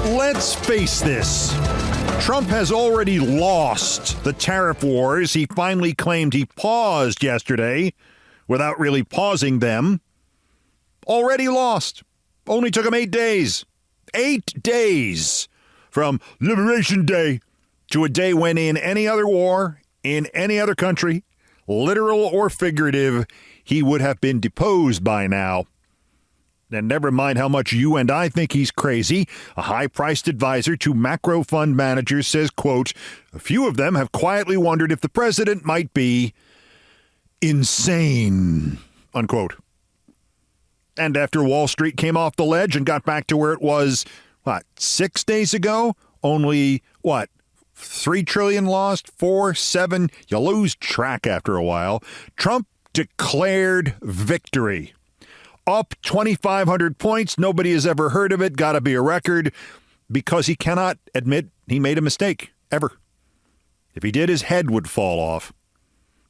Let's face this. Trump has already lost the tariff wars he finally claimed he paused yesterday without really pausing them. Already lost. Only took him 8 days. 8 days from Liberation Day to a day when in any other war, in any other country, literal or figurative, he would have been deposed by now. And never mind how much you and I think he's crazy, a high-priced advisor to macro fund managers says, quote, a few of them have quietly wondered if the president might be insane, unquote. And after Wall Street came off the ledge and got back to where it was, 6 days ago? Only, 3 trillion lost? 4, 7? You lose track after a while. Trump declared victory. Up 2,500 points. Nobody has ever heard of it. Got to be a record because he cannot admit he made a mistake, ever. If he did, his head would fall off.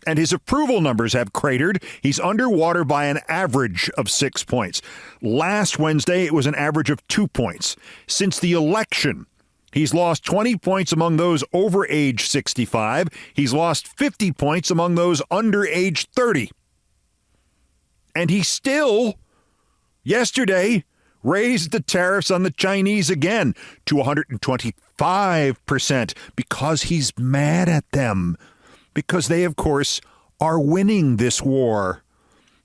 And his approval numbers have cratered. He's underwater by an average of 6 points. Last Wednesday, it was an average of 2 points. Since the election, he's lost 20 points among those over age 65. He's lost 50 points among those under age 30. And he still, yesterday, raised the tariffs on the Chinese again to 125% because he's mad at them. Because they, of course, are winning this war.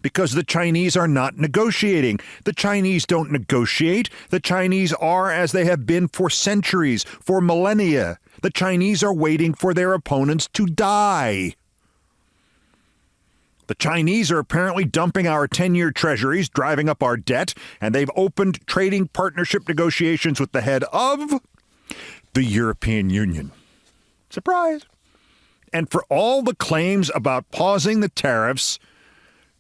Because the Chinese are not negotiating. The Chinese don't negotiate. The Chinese are as they have been for centuries, for millennia. The Chinese are waiting for their opponents to die. The Chinese are apparently dumping our 10-year treasuries, driving up our debt, and they've opened trading partnership negotiations with the head of the European Union. Surprise. And for all the claims about pausing the tariffs,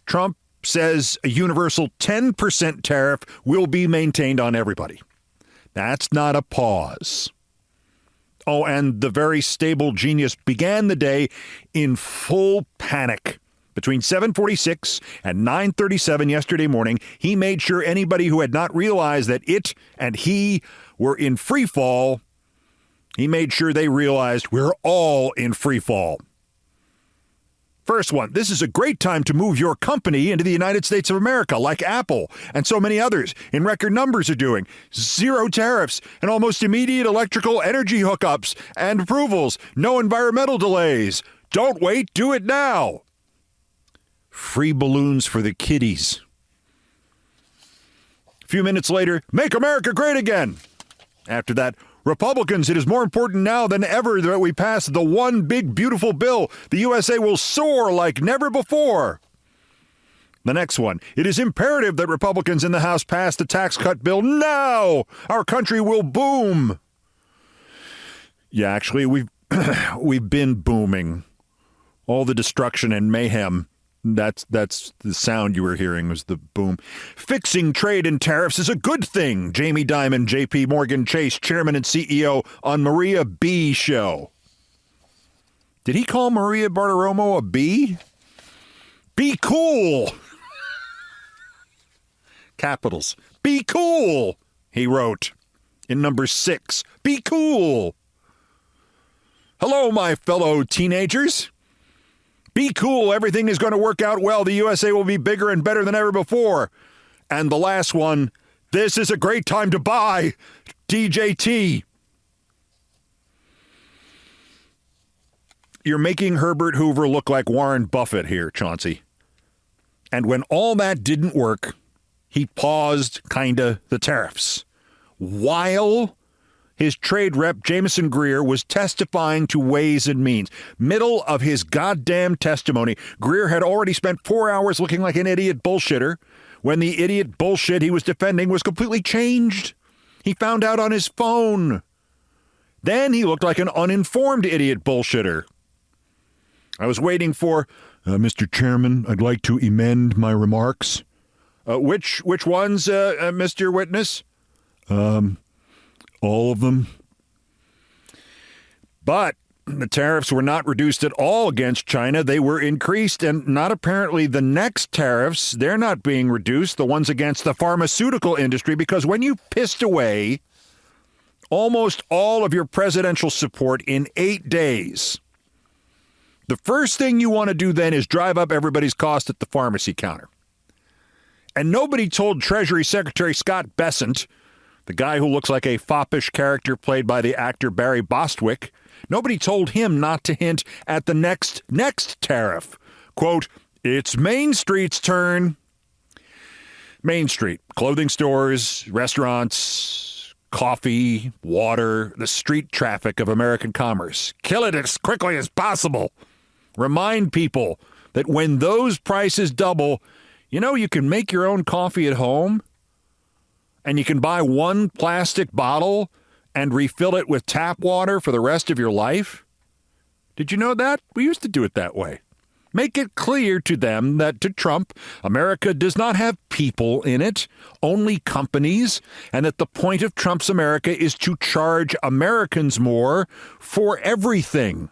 Trump says a universal 10% tariff will be maintained on everybody. That's not a pause. Oh, and the very stable genius began the day in full panic. Between 7:46 and 9:37 yesterday morning, he made sure anybody who had not realized that it and he were in free fall, he made sure they realized we're all in free fall. First one, this is a great time to move your company into the United States of America, like Apple and so many others in record numbers are doing. 0 tariffs and almost immediate electrical energy hookups and approvals. No environmental delays. Don't wait, do it now. Free balloons for the kiddies. A few minutes later, make America great again. After that, Republicans, it is more important now than ever that we pass the one big, beautiful bill. The USA will soar like never before. The next one, it is imperative that Republicans in the House pass the tax cut bill now. Our country will boom. Yeah, actually, we've been booming. All the destruction and mayhem. That's the sound you were hearing was the boom. Fixing trade and tariffs is a good thing. Jamie Dimon, J.P. Morgan Chase, chairman and CEO on Maria B. show. Did he call Maria Bartiromo a B? Be cool. Capitals. Be cool, he wrote in number 6. Be cool. Hello, my fellow teenagers. Be cool. Everything is going to work out well. The USA will be bigger and better than ever before. And the last one, this is a great time to buy DJT. You're making Herbert Hoover look like Warren Buffett here, Chauncey. And when all that didn't work, he paused, kinda, the tariffs. While his trade rep, Jameson Greer, was testifying to Ways and Means. Middle of his goddamn testimony, Greer had already spent 4 hours looking like an idiot bullshitter when the idiot bullshit he was defending was completely changed. He found out on his phone. Then he looked like an uninformed idiot bullshitter. I was waiting for, Mr. Chairman, I'd like to amend my remarks. Which ones, Mr. Witness? All of them. But the tariffs were not reduced at all against China. They were increased, and not apparently the next tariffs. They're not being reduced, the ones against the pharmaceutical industry, because when you pissed away almost all of your presidential support in 8 days. The first thing you want to do then is drive up everybody's cost at the pharmacy counter. And nobody told Treasury Secretary Scott Bessent, the guy who looks like a foppish character played by the actor Barry Bostwick, nobody told him not to hint at the next tariff. Quote, "It's Main Street's turn." Main Street, clothing stores, restaurants, coffee, water, the street traffic of American commerce. Kill it as quickly as possible. Remind people that when those prices double, you can make your own coffee at home and you can buy one plastic bottle and refill it with tap water for the rest of your life. Did you know that? We used to do it that way. Make it clear to them that, to Trump, America does not have people in it, only companies, and that the point of Trump's America is to charge Americans more for everything.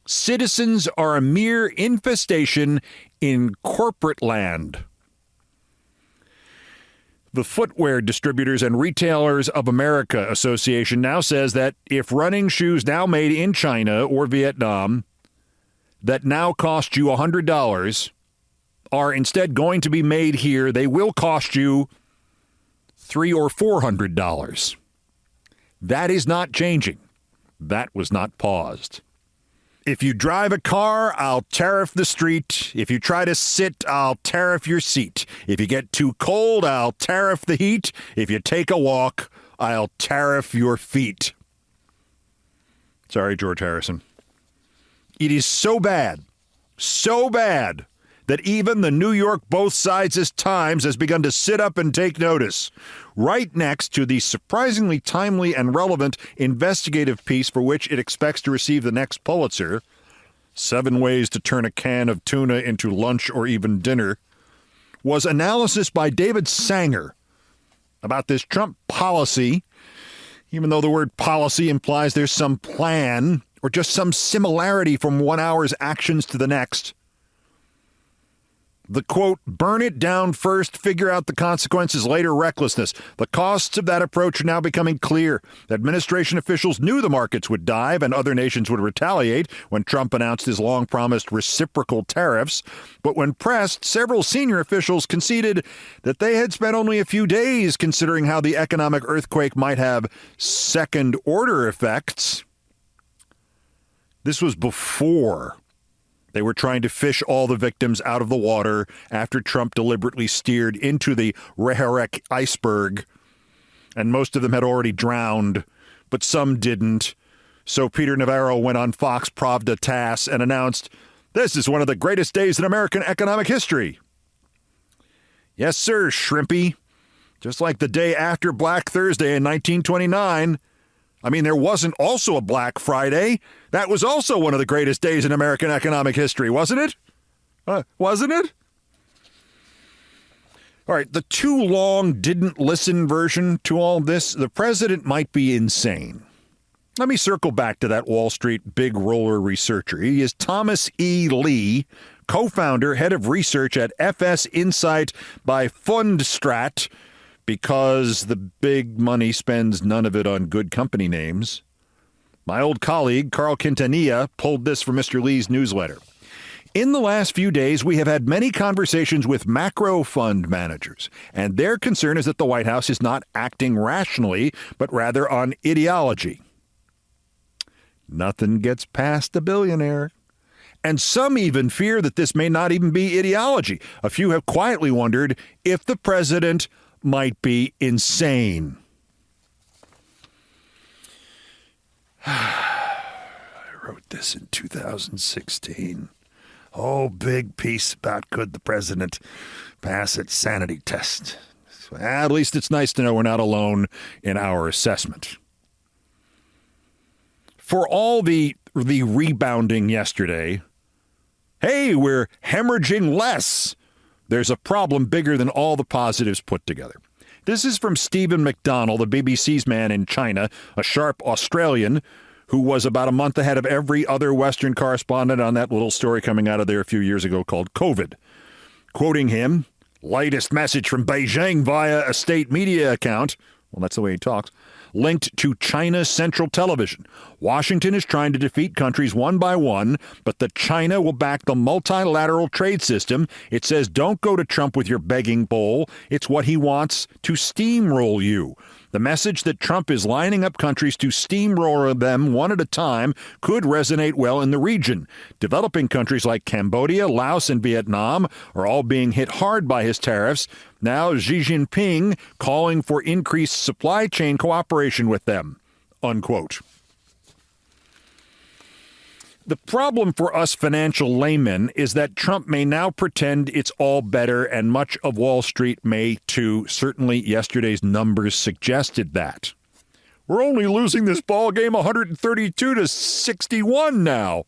Citizens are a mere infestation in corporate land. The Footwear Distributors and Retailers of America Association now says that if running shoes now made in China or Vietnam that now cost you $100 are instead going to be made here, they will cost you $300 or $400. That is not changing. That was not paused. If you drive a car, I'll tariff the street. If you try to sit, I'll tariff your seat. If you get too cold, I'll tariff the heat. If you take a walk, I'll tariff your feet. Sorry, George Harrison. It is so bad, that even the New York Both Sides' Times has begun to sit up and take notice, right next to the surprisingly timely and relevant investigative piece for which it expects to receive the next Pulitzer, 7 Ways to Turn a Can of Tuna into Lunch or Even Dinner, was analysis by David Sanger about this Trump policy, even though the word policy implies there's some plan or just some similarity from 1 hour's actions to the next. The quote, "burn it down first, figure out the consequences later" recklessness. The costs of that approach are now becoming clear. Administration officials knew the markets would dive and other nations would retaliate when Trump announced his long-promised reciprocal tariffs. But when pressed, several senior officials conceded that they had spent only a few days considering how the economic earthquake might have second-order effects. This was before they were trying to fish all the victims out of the water after Trump deliberately steered into the Reharek iceberg, and most of them had already drowned, but some didn't. So Peter Navarro went on Fox Pravda TASS and announced, "This is one of the greatest days in American economic history." Yes, sir, Shrimpy. Just like the day after Black Thursday in 1929. I mean, there wasn't also a Black Friday. That was also one of the greatest days in American economic history, wasn't it? Wasn't it? All right, the too long didn't listen version to all this, the president might be insane. Let me circle back to that Wall Street big roller researcher. He is Thomas E. Lee, co-founder, head of research at FS Insight by Fundstrat, because the big money spends none of it on good company names. My old colleague, Carl Quintanilla, pulled this from Mr. Lee's newsletter. In the last few days, we have had many conversations with macro fund managers, and their concern is that the White House is not acting rationally, but rather on ideology. Nothing gets past a billionaire. And some even fear that this may not even be ideology. A few have quietly wondered if the president might be insane. I wrote this in 2016. Oh, big piece about could the president pass its sanity test. At least it's nice to know we're not alone in our assessment. For all the rebounding yesterday, hey, we're hemorrhaging less. There's a problem bigger than all the positives put together. This is from Stephen McDonnell, the BBC's man in China, a sharp Australian who was about a month ahead of every other Western correspondent on that little story coming out of there a few years ago called COVID. Quoting him, latest message from Beijing via a state media account. Well, that's the way he talks. Linked to China's Central Television. Washington is trying to defeat countries one by one, but that China will back the multilateral trade system. It says don't go to Trump with your begging bowl. It's what he wants to steamroll you. The message that Trump is lining up countries to steamroll them one at a time could resonate well in the region. Developing countries like Cambodia, Laos, and Vietnam are all being hit hard by his tariffs. Now Xi Jinping calling for increased supply chain cooperation with them, unquote. The problem for us financial laymen is that Trump may now pretend it's all better, and much of Wall Street may too. Certainly yesterday's numbers suggested that. We're only losing this ball game 132-61 now.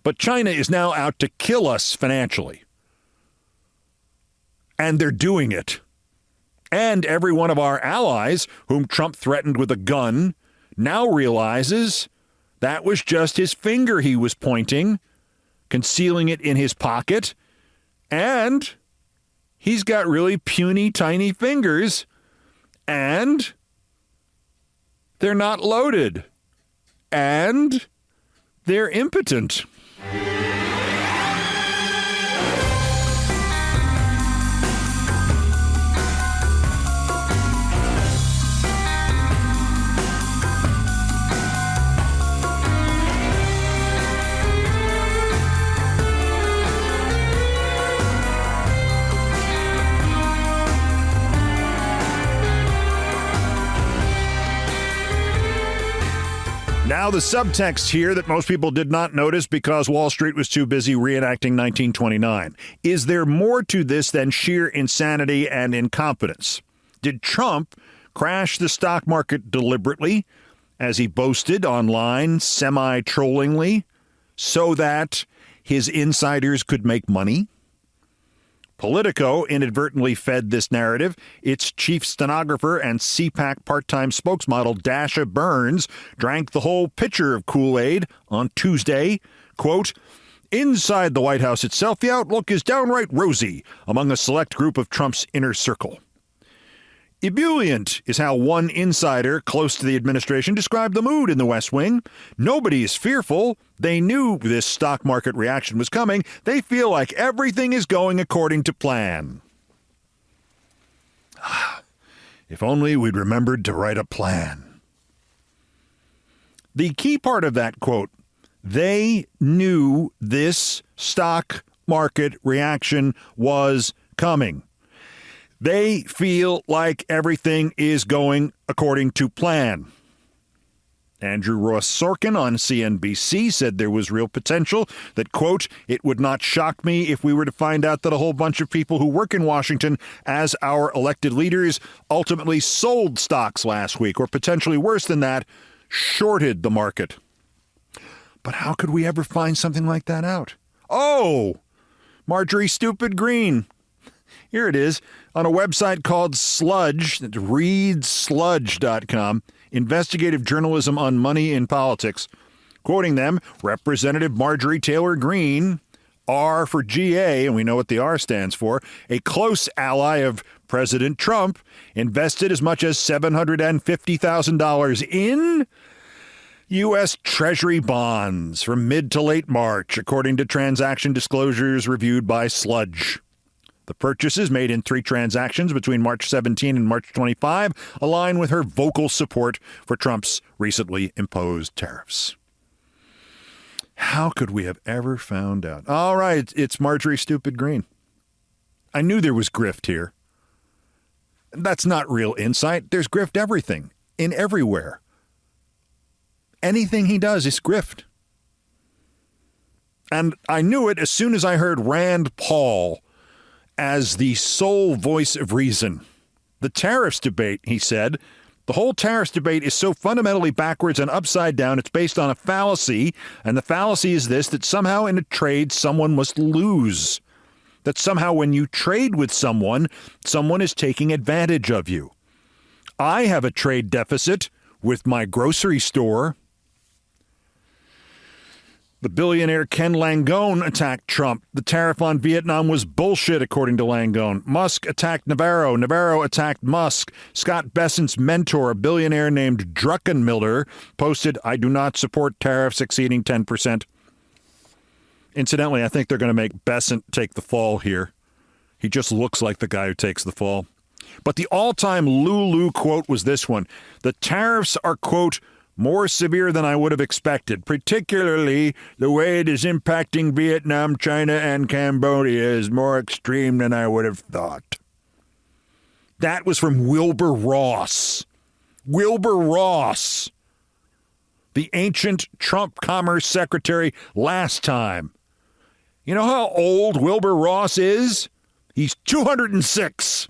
But China is now out to kill us financially. And they're doing it. And every one of our allies, whom Trump threatened with a gun, now realizes that was just his finger he was pointing, concealing it in his pocket, and he's got really puny, tiny fingers, and they're not loaded, and they're impotent. Now, the subtext here that most people did not notice because Wall Street was too busy reenacting 1929. Is there more to this than sheer insanity and incompetence? Did Trump crash the stock market deliberately, as he boasted online semi-trollingly, so that his insiders could make money? Politico inadvertently fed this narrative. Its chief stenographer and CPAC part-time spokesmodel Dasha Burns drank the whole pitcher of Kool-Aid on Tuesday. Quote, inside the White House itself, the outlook is downright rosy among a select group of Trump's inner circle. Ebullient is how one insider close to the administration described the mood in the West Wing. Nobody is fearful. They knew this stock market reaction was coming. They feel like everything is going according to plan. If only we'd remembered to write a plan. The key part of that quote, they knew this stock market reaction was coming. They feel like everything is going according to plan. Andrew Ross Sorkin on CNBC said there was real potential that, quote, it would not shock me if we were to find out that a whole bunch of people who work in Washington as our elected leaders ultimately sold stocks last week, or potentially worse than that, shorted the market. But how could we ever find something like that out? Oh, Marjorie Stupid Green. Here it is on a website called Sludge, that's readsludge.com, investigative journalism on money in politics. Quoting them, Representative Marjorie Taylor Greene, R for GA, and we know what the R stands for, a close ally of President Trump, invested as much as $750,000 in U.S. Treasury bonds from mid to late March, according to transaction disclosures reviewed by Sludge. The purchases made in 3 transactions between March 17 and March 25 align with her vocal support for Trump's recently imposed tariffs. How could we have ever found out? All right, it's Marjorie Stupid Green. I knew there was grift here. That's not real insight. There's grift everything, in everywhere. Anything he does is grift. And I knew it as soon as I heard Rand Paul as the sole voice of reason. The tariffs debate, he said, the whole tariffs debate is so fundamentally backwards and upside down, it's based on a fallacy, and the fallacy is this, that somehow in a trade someone must lose. That somehow when you trade with someone, someone is taking advantage of you. I have a trade deficit with my grocery store. The billionaire Ken Langone attacked Trump. The tariff on Vietnam was bullshit, according to Langone. Musk attacked Navarro. Navarro attacked Musk. Scott Bessent's mentor, a billionaire named Druckenmiller, posted, "I do not support tariffs exceeding 10%. Incidentally, I think they're going to make Bessent take the fall here. He just looks like the guy who takes the fall. But the all-time Lulu quote was this one. The tariffs are, quote, more severe than I would have expected, particularly the way it is impacting Vietnam, China, and Cambodia is more extreme than I would have thought. That was from Wilbur Ross. Wilbur Ross, the ancient Trump Commerce Secretary last time. You know how old Wilbur Ross is? He's 206.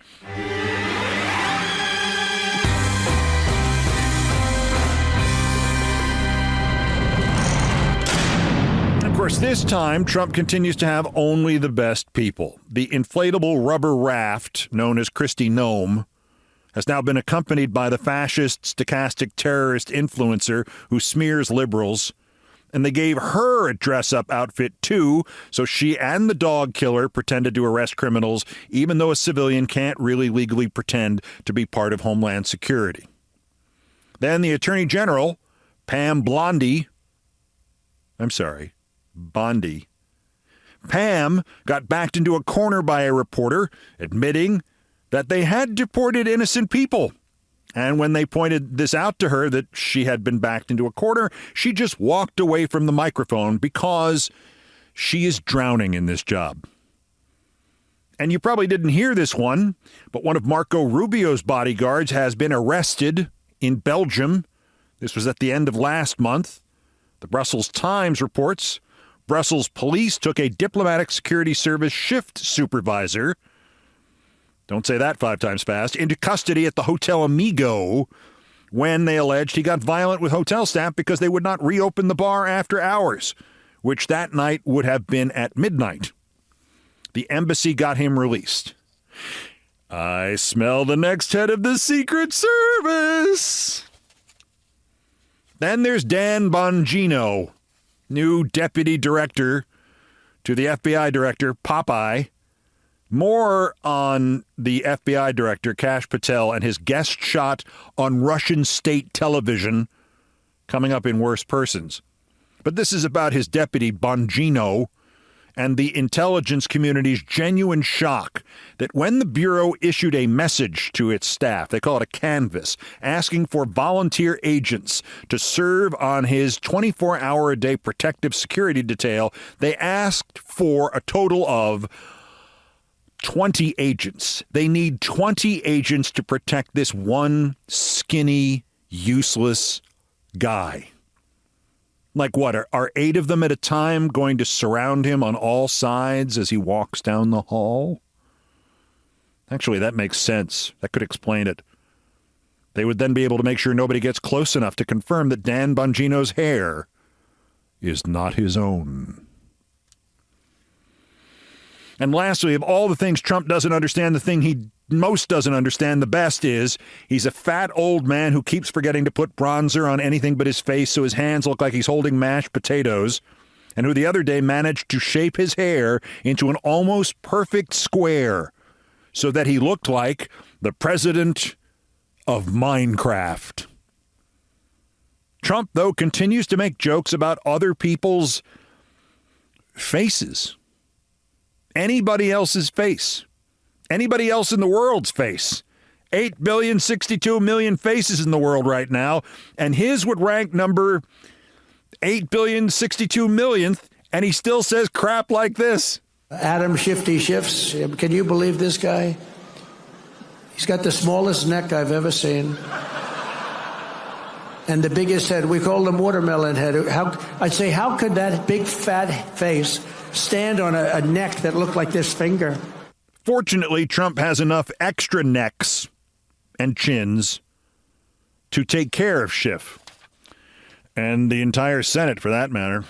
Of course, this time, Trump continues to have only the best people. The inflatable rubber raft, known as Kristi Noem, has now been accompanied by the fascist, stochastic terrorist influencer who smears liberals. And they gave her a dress-up outfit, too, so she and the dog killer pretended to arrest criminals, even though a civilian can't really legally pretend to be part of Homeland Security. Then the Attorney General, Bondi. Pam got backed into a corner by a reporter, admitting that they had deported innocent people. And when they pointed this out to her, that she had been backed into a corner, she just walked away from the microphone because she is drowning in this job. And you probably didn't hear this one, but one of Marco Rubio's bodyguards has been arrested in Belgium. This was at the end of last month. The Brussels Times reports Brussels police took a diplomatic security service shift supervisor, don't say that 5 times fast, into custody at the Hotel Amigo when they alleged he got violent with hotel staff because they would not reopen the bar after hours, which that night would have been at midnight. The embassy got him released. I smell the next head of the Secret Service. Then there's Dan Bongino, new deputy director to the FBI director, Popeye. More on the FBI director, Kash Patel, and his guest shot on Russian state television coming up in Worse Persons. But this is about his deputy, Bongino, and the intelligence community's genuine shock that when the Bureau issued a message to its staff, they call it a canvas, asking for volunteer agents to serve on his 24-hour-a-day protective security detail, they asked for a total of 20 agents. They need 20 agents to protect this one skinny, useless guy. Like what, are 8 of them at a time going to surround him on all sides as he walks down the hall? Actually, that makes sense. That could explain it. They would then be able to make sure nobody gets close enough to confirm that Dan Bongino's hair is not his own. And lastly, of all the things Trump doesn't understand, the thing he most doesn't understand the best is he's a fat old man who keeps forgetting to put bronzer on anything but his face so his hands look like he's holding mashed potatoes, and who the other day managed to shape his hair into an almost perfect square so that he looked like the president of Minecraft. Trump, though, continues to make jokes about other people's faces. Anybody else's face. Anybody else in the world's face. 8,062,000,000 faces in the world right now, and his would rank number 8,062,000,000th, and he still says crap like this. Adam Shifty Shifts. Can you believe this guy? He's got the smallest neck I've ever seen. And the biggest head. We call him watermelon head. I'd say, how could that big fat face stand on a neck that looked like this finger? Fortunately, Trump has enough extra necks and chins to take care of Schiff. And the entire Senate, for that matter.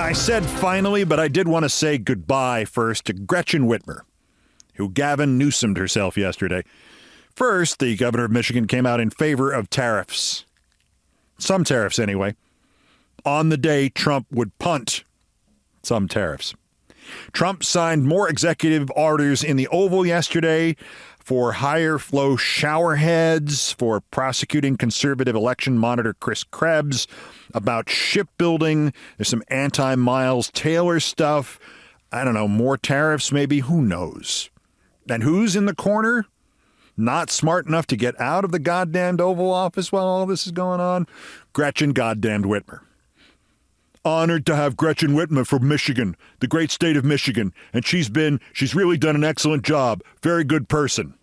I said finally, but I did want to say goodbye first to Gretchen Whitmer, who Gavin Newsomed herself yesterday. First, the governor of Michigan came out in favor of tariffs. Some tariffs, anyway. On the day Trump would punt some tariffs. Trump signed more executive orders in the Oval yesterday for higher flow shower heads, for prosecuting conservative election monitor Chris Krebs, about shipbuilding. There's some anti-Miles Taylor stuff. I don't know, more tariffs maybe? Who knows? And who's in the corner? Not smart enough to get out of the goddamned Oval Office while all this is going on? Gretchen goddamned Whitmer. Honored to have Gretchen Whitmer from Michigan, the great state of Michigan. And she's really done an excellent job. Very good person.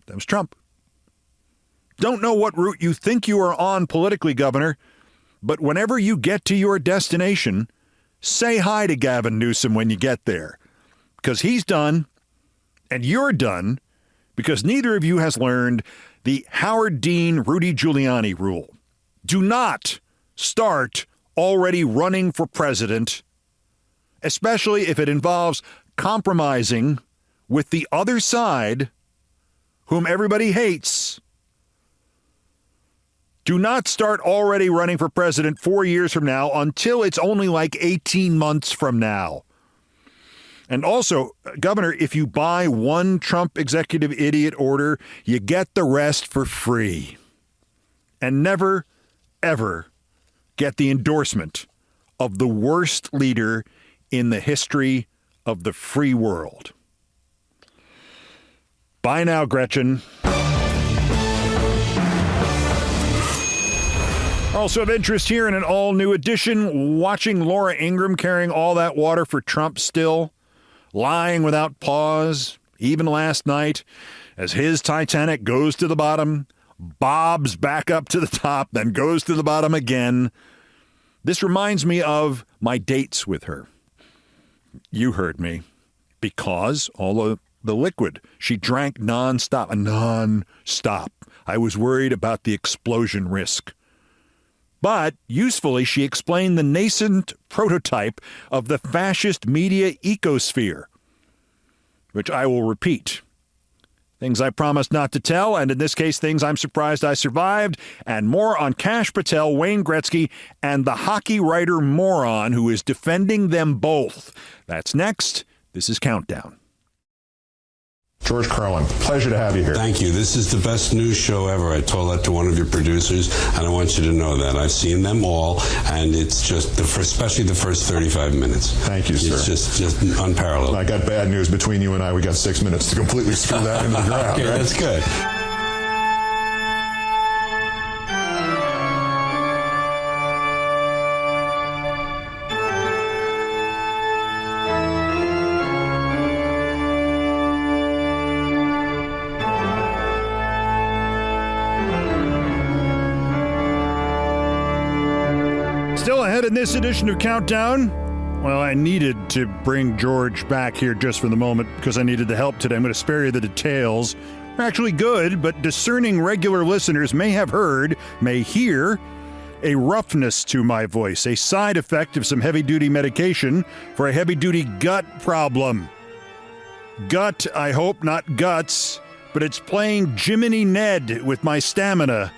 That was Trump. Don't know what route you think you are on politically, Governor, but whenever you get to your destination, say hi to Gavin Newsom when you get there. Because he's done, and you're done, because neither of you has learned the Howard Dean, Rudy Giuliani rule. Do not start already running for president, especially if it involves compromising with the other side, whom everybody hates. Do not start already running for president 4 years from now until it's only like 18 months from now. And also, Governor, if you buy one Trump executive idiot order, you get the rest for free. And never, ever get the endorsement of the worst leader in the history of the free world. Bye now, Gretchen. Also of interest here in an all-new edition, watching Laura Ingraham carrying all that water for Trump still, lying without pause, even last night, as his Titanic goes to the bottom, bobs back up to the top, then goes to the bottom again. This reminds me of my dates with her. You heard me. Because all of the liquid she drank nonstop. I was worried about the explosion risk. But usefully, she explained the nascent prototype of the fascist media ecosphere, which I will repeat. Things I promised not to tell, and in this case, things I'm surprised I survived, and more on Kash Patel, Wayne Gretzky, and the hockey writer moron who is defending them both. That's next. This is Countdown. George Carlin, pleasure to have you here. Thank you. This is the best news show ever. I told that to one of your producers, and I want you to know that. I've seen them all, and it's just, especially the first 35 minutes. Thank you, sir. It's just unparalleled. I got bad news. Between you and I, we got 6 minutes to completely screw that into the ground. Okay, right? That's good. Still ahead in this edition of Countdown. Well, I needed to bring George back here just for the moment because I needed the help today. I'm going to spare you the details. They're actually good, but discerning regular listeners may hear a roughness to my voice, a side effect of some heavy-duty medication for a heavy-duty gut problem. Gut, I hope, not guts, but it's playing Jiminy Ned with my stamina.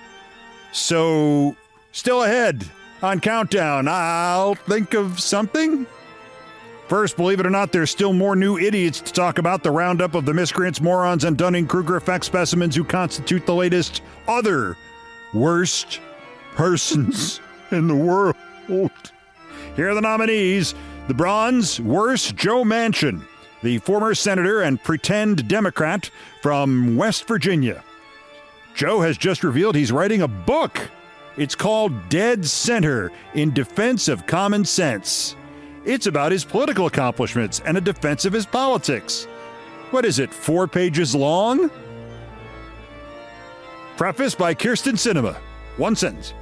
So, still ahead. On Countdown, I'll think of something. First, believe it or not, there's still more new idiots to talk about. The roundup of the miscreants, morons, and Dunning-Kruger effect specimens who constitute the latest other worst persons in the world. Here are the nominees. The bronze, worst Joe Manchin, the former senator and pretend Democrat from West Virginia. Joe has just revealed he's writing a book. It's called Dead Center in Defense of Common Sense. It's about his political accomplishments and a defense of his politics. What is it, 4 pages long? Preface by Kirsten Sinema. 1 sentence.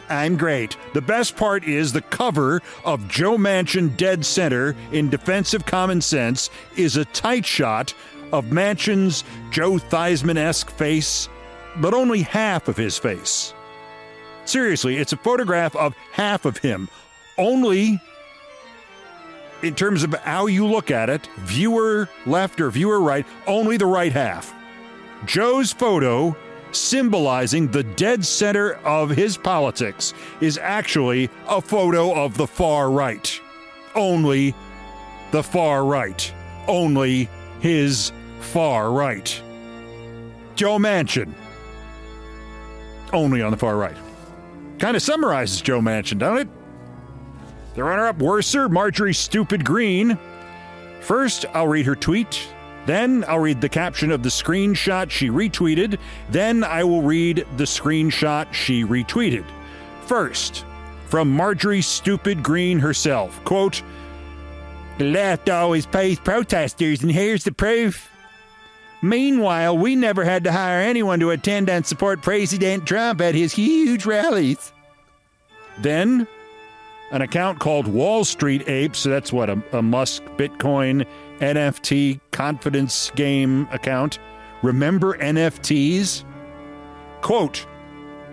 I'm great. The best part is the cover of Joe Manchin Dead Center in Defense of Common Sense is a tight shot of Manchin's Joe Theismann-esque face, but only half of his face. Seriously, it's a photograph of half of him. Only in terms of how you look at it, viewer left or viewer right, only the right half. Joe's photo, symbolizing the dead center of his politics, is actually a photo of the far right. Only the far right. Only his far right. Joe Manchin. Only on the far right. Kind of summarizes Joe Manchin, don't it? The runner-up, worser, Marjorie Stupid Green. First, I'll read her tweet. Then I'll read the caption of the screenshot she retweeted. Then I will read the screenshot she retweeted. First, from Marjorie Stupid Green herself. Quote, "The left always pays protesters, and here's the proof. Meanwhile, we never had to hire anyone to attend and support President Trump at his huge rallies." Then, an account called Wall Street Apes, so that's what, a Musk Bitcoin NFT confidence game account. Remember NFTs? Quote,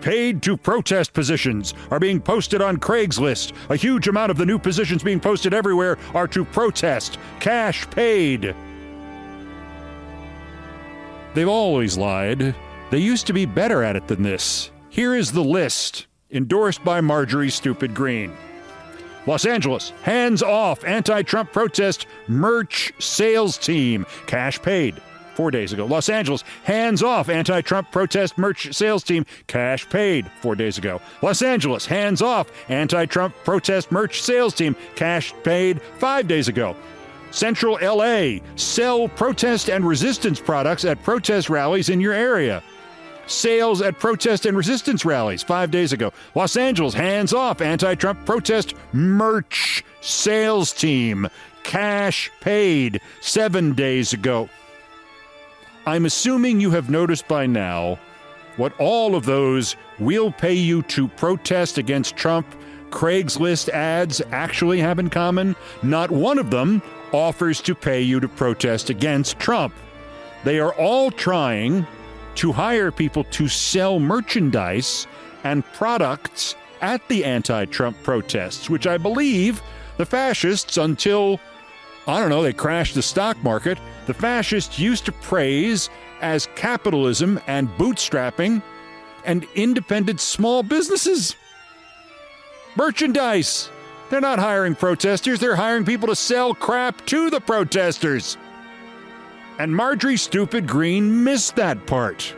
"Paid to protest positions are being posted on Craigslist. A huge amount of the new positions being posted everywhere are to protest. Cash paid." They've always lied. They used to be better at it than this. Here is the list, endorsed by Marjorie Stupid Green. Los Angeles, hands off, anti-Trump protest merch sales team. Cash paid 4 days ago. Los Angeles, hands off, anti-Trump protest merch sales team. Cash paid 4 days ago. Los Angeles, hands off, anti-Trump protest merch sales team. Cash paid 5 days ago. Central LA, sell protest and resistance products at protest rallies in your area. Sales at protest and resistance rallies 5 days ago. Los Angeles, hands off, anti-Trump protest merch sales team. Cash paid 7 days ago. I'm assuming you have noticed by now what all of those "we'll pay you to protest against Trump" Craigslist ads actually have in common. Not one of them offers to pay you to protest against Trump. They are all trying to hire people to sell merchandise and products at the anti-Trump protests, which I believe the fascists, until, I don't know, they crashed the stock market, the fascists used to praise as capitalism and bootstrapping and independent small businesses. Merchandise. They're not hiring protesters, they're hiring people to sell crap to the protesters. And Marjorie Stupid Green missed that part.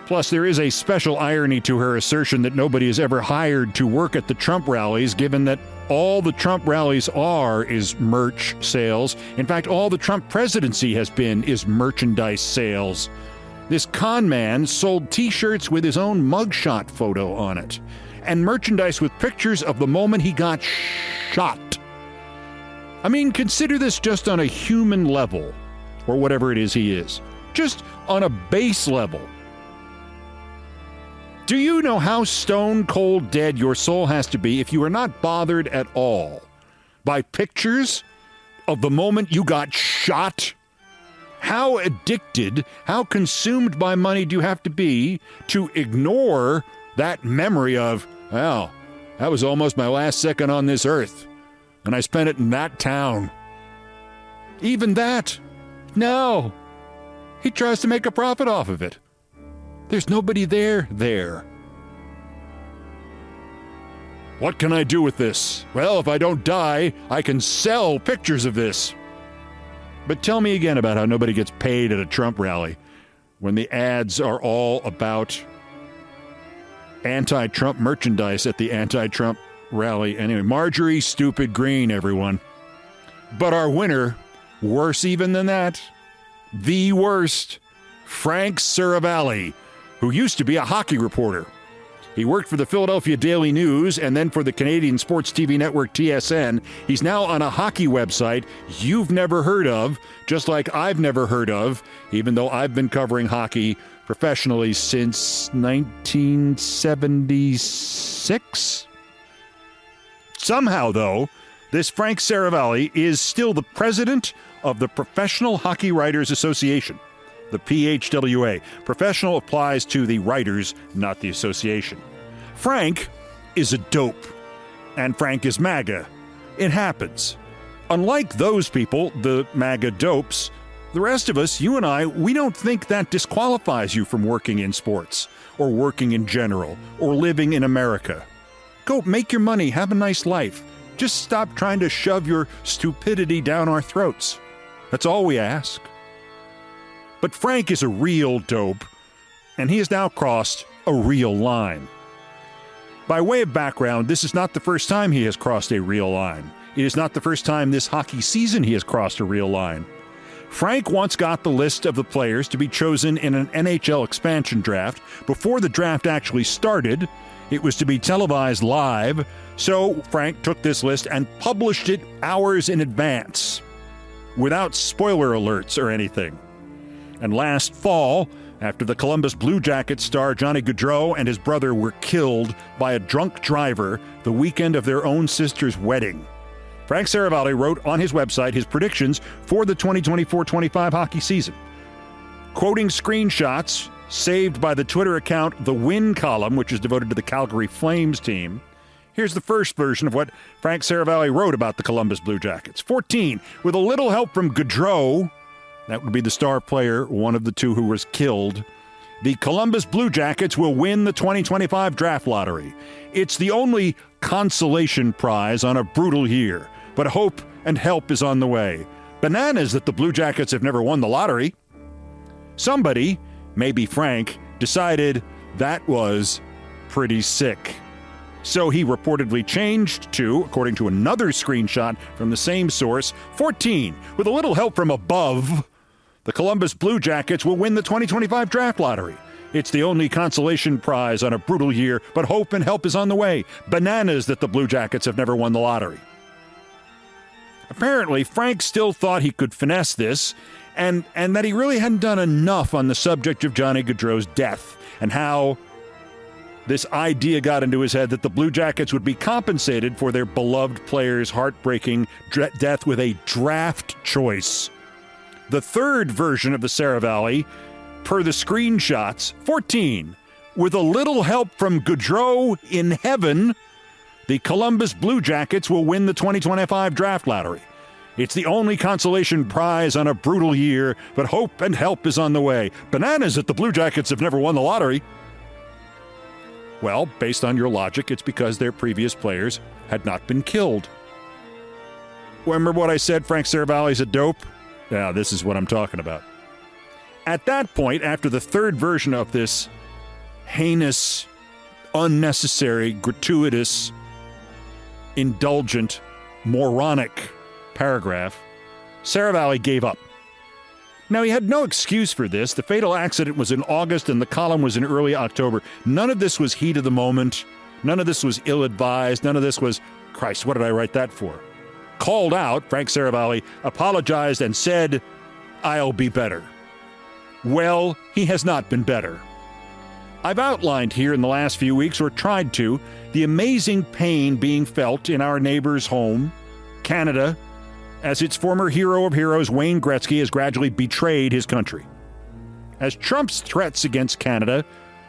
Plus, there is a special irony to her assertion that nobody is ever hired to work at the Trump rallies, given that all the Trump rallies is merch sales. In fact, all the Trump presidency has been is merchandise sales. This con man sold T-shirts with his own mugshot photo on it, and merchandise with pictures of the moment he got shot. I mean, consider this just on a human level, or whatever it is he is. Just on a base level. Do you know how stone cold dead your soul has to be if you are not bothered at all by pictures of the moment you got shot? How addicted, how consumed by money do you have to be to ignore that memory of, well, that was almost my last second on this earth, and I spent it in that town? Even that? No. He tries to make a profit off of it. There's nobody there. What can I do with this? Well, if I don't die, I can sell pictures of this. But tell me again about how nobody gets paid at a Trump rally when the ads are all about anti-Trump merchandise at the anti-Trump rally. Anyway, Marjorie Stupid Green, everyone. But our winner, worse even than that, the worst, Frank Seravalli, who used to be a hockey reporter. He worked for the Philadelphia Daily News and then for the Canadian sports TV network TSN. He's now on a hockey website you've never heard of, just like I've never heard of, even though I've been covering hockey professionally since 1976. Somehow, though, this Frank Seravalli is still the president of the Professional Hockey Writers Association, the PHWA. Professional applies to the writers, not the association. Frank is a dope, and Frank is MAGA. It happens. Unlike those people, the MAGA dopes, the rest of us, you and I, we don't think that disqualifies you from working in sports, or working in general, or living in America. Go make your money, have a nice life. Just stop trying to shove your stupidity down our throats. That's all we ask. But Frank is a real dope, and he has now crossed a real line. By way of background, this is not the first time he has crossed a real line. It is not the first time this hockey season he has crossed a real line. Frank once got the list of the players to be chosen in an NHL expansion draft. Before the draft actually started, it was to be televised live, so Frank took this list and published it hours in advance, without spoiler alerts or anything. And last fall, after the Columbus Blue Jackets star Johnny Gaudreau and his brother were killed by a drunk driver the weekend of their own sister's wedding, Frank Saravalli wrote on his website his predictions for the 2024-25 hockey season. Quoting screenshots saved by the Twitter account The Win Column, which is devoted to the Calgary Flames team, here's the first version of what Frank Saravalli wrote about the Columbus Blue Jackets. 14, with a little help from Gaudreau, that would be the star player, one of the two who was killed, the Columbus Blue Jackets will win the 2025 draft lottery. It's the only consolation prize on a brutal year, but hope and help is on the way. Bananas that the Blue Jackets have never won the lottery. Somebody, maybe Frank, decided that was pretty sick. So he reportedly changed to, according to another screenshot from the same source, 14, with a little help from above, the Columbus Blue Jackets will win the 2025 draft lottery. It's the only consolation prize on a brutal year, but hope and help is on the way. Bananas that the Blue Jackets have never won the lottery. Apparently, Frank still thought he could finesse this, and that he really hadn't done enough on the subject of Johnny Gaudreau's death, and how this idea got into his head that the Blue Jackets would be compensated for their beloved player's heartbreaking death with a draft choice. The third version of the Saravalli, per the screenshots, 14, with a little help from Gaudreau in heaven, the Columbus Blue Jackets will win the 2025 draft lottery. It's the only consolation prize on a brutal year, but hope and help is on the way. Bananas that the Blue Jackets have never won the lottery. Well, based on your logic, it's because their previous players had not been killed. Remember what I said, Frank Saravalli's a dope? Yeah, this is what I'm talking about. At that point, after the third version of this heinous, unnecessary, gratuitous, indulgent, moronic paragraph, Saravalli gave up. Now, he had no excuse for this. The fatal accident was in August and the column was in early October. None of this was heat of the moment. None of this was ill-advised. None of this was, Christ, what did I write that for? Called out, Frank Saravalli apologized and said, I'll be better. Well, he has not been better. I've outlined here in the last few weeks, or tried to, the amazing pain being felt in our neighbor's home, Canada, as its former hero of heroes, Wayne Gretzky, has gradually betrayed his country. As Trump's threats against Canada,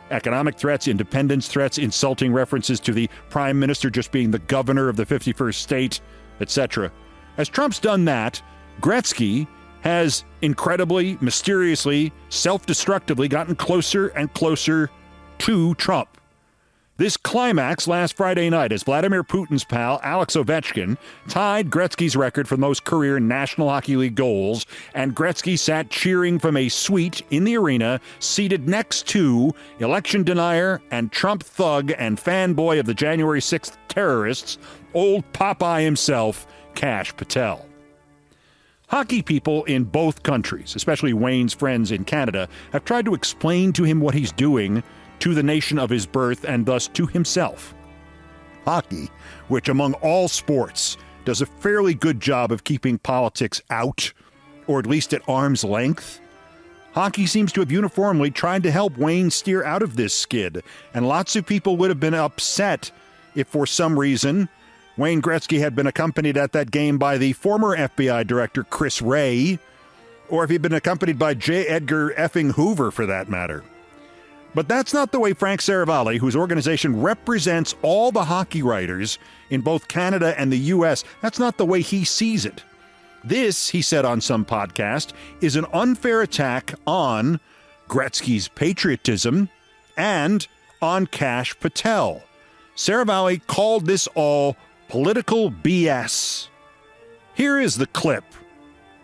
economic threats, independence threats, insulting references to the Prime Minister just being the governor of the 51st state, etc. As Trump's done that, Gretzky has incredibly, mysteriously, self-destructively gotten closer and closer to Trump. This climax last Friday night as Vladimir Putin's pal, Alex Ovechkin, tied Gretzky's record for most career National Hockey League goals, and Gretzky sat cheering from a suite in the arena, seated next to election denier and Trump thug and fanboy of the January 6th terrorists, old Popeye himself, Kash Patel. Hockey people in both countries, especially Wayne's friends in Canada, have tried to explain to him what he's doing to the nation of his birth and thus to himself. Hockey, which among all sports does a fairly good job of keeping politics out, or at least at arm's length, hockey seems to have uniformly tried to help Wayne steer out of this skid, and lots of people would have been upset if for some reason Wayne Gretzky had been accompanied at that game by the former FBI director Chris Wray, or if he'd been accompanied by J. Edgar effing Hoover for that matter. But that's not the way Frank Saravalli, whose organization represents all the hockey writers in both Canada and the U.S., that's not the way he sees it. This, he said on some podcast, is an unfair attack on Gretzky's patriotism and on Kash Patel. Saravalli called this all political BS. Here is the clip.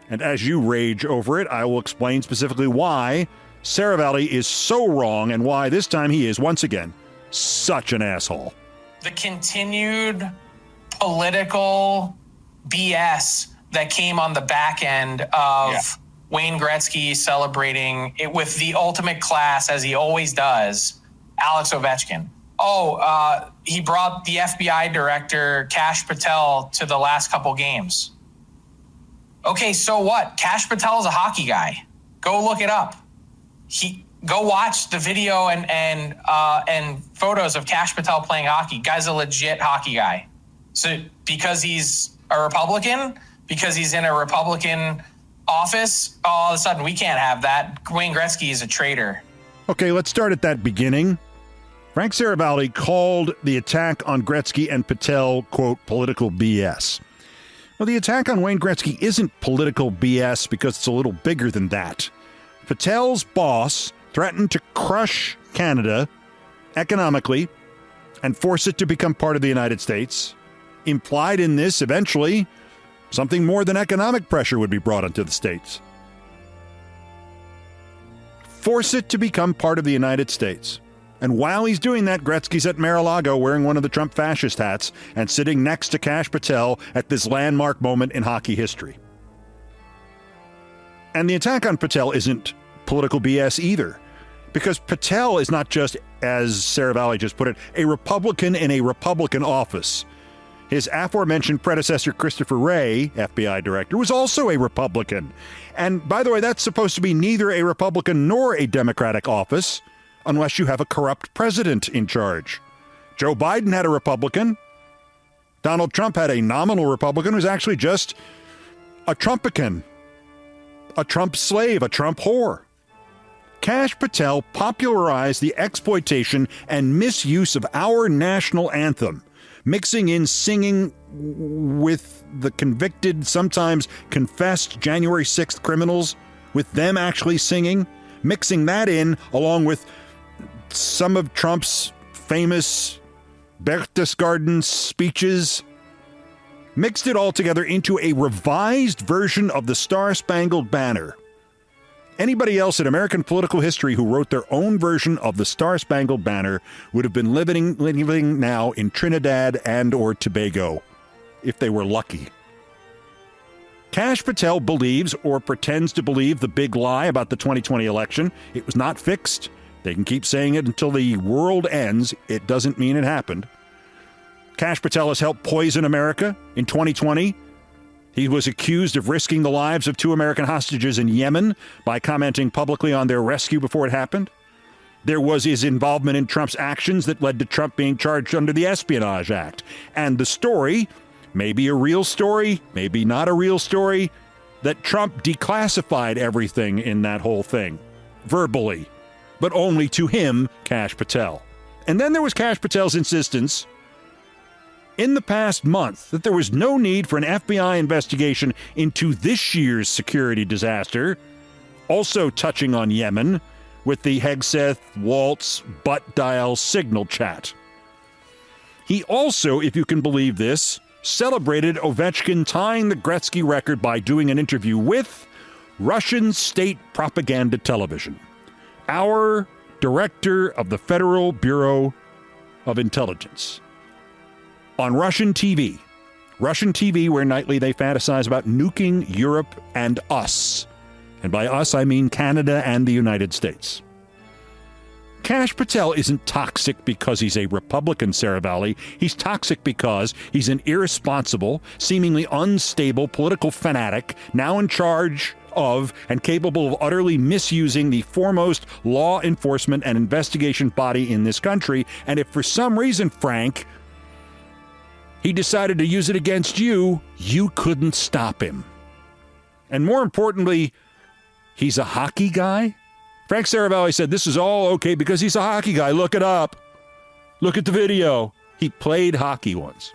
And as you rage over it, I will explain specifically why Saravalli is so wrong and why this time he is, once again, such an asshole. The continued political BS that came on the back end of Wayne Gretzky celebrating it with the ultimate class, as he always does, Alex Ovechkin. He brought the FBI director, Kash Patel, to the last couple games. Okay, so what? Kash Patel is a hockey guy. Go look it up. Go watch the video and photos of Kash Patel playing hockey. Guy's a legit hockey guy. So because he's a Republican, because he's in a Republican office, all of a sudden we can't have that. Wayne Gretzky is a traitor. Okay, let's start at that beginning. Frank Saravalli called the attack on Gretzky and Patel, quote, political BS. Well, the attack on Wayne Gretzky isn't political BS because it's a little bigger than that. Patel's boss threatened to crush Canada economically and force it to become part of the United States. Implied in this, eventually, something more than economic pressure would be brought onto the states. Force it to become part of the United States. And while he's doing that, Gretzky's at Mar-a-Lago wearing one of the Trump fascist hats and sitting next to Kash Patel at this landmark moment in hockey history. And the attack on Patel isn't political BS either, because Patel is not just, as Saravalli just put it, a Republican in a Republican office. His aforementioned predecessor, Christopher Wray, FBI director, was also a Republican. And by the way, that's supposed to be neither a Republican nor a Democratic office, unless you have a corrupt president in charge. Joe Biden had a Republican. Donald Trump had a nominal Republican who's actually just a Trumpican, a Trump slave, a Trump whore. Kash Patel popularized the exploitation and misuse of our national anthem, mixing in singing with the convicted, sometimes confessed January 6th criminals, with them actually singing, mixing that in along with some of Trump's famous Berchtesgaden speeches, mixed it all together into a revised version of the Star-Spangled Banner. Anybody else in American political history who wrote their own version of the Star-Spangled Banner would have been living now in Trinidad and or Tobago, if they were lucky. Kash Patel believes or pretends to believe the big lie about the 2020 election. It was not fixed. They can keep saying it until the world ends. It doesn't mean it happened. Kash Patel has helped poison America. In 2020, he was accused of risking the lives of 2 American hostages in Yemen by commenting publicly on their rescue before it happened. There was his involvement in Trump's actions that led to Trump being charged under the Espionage Act. And the story, maybe a real story, maybe not a real story, that Trump declassified everything in that whole thing, verbally, but only to him, Kash Patel. And then there was Kash Patel's insistence in the past month that there was no need for an FBI investigation into this year's security disaster, also touching on Yemen, with the Hegseth Waltz butt dial signal chat. He also, if you can believe this, celebrated Ovechkin tying the Gretzky record by doing an interview with Russian state propaganda television, our director of the Federal Bureau of Intelligence. On Russian TV, where nightly they fantasize about nuking Europe and us. And by us, I mean Canada and the United States. Kash Patel isn't toxic because he's a Republican, Saravalli. He's toxic because he's an irresponsible, seemingly unstable political fanatic, now in charge of and capable of utterly misusing the foremost law enforcement and investigation body in this country. And if for some reason, Frank, he decided to use it against you, you couldn't stop him. And more importantly, he's a hockey guy? Frank Saravalli said this is all okay because he's a hockey guy. Look it up. Look at the video. He played hockey once.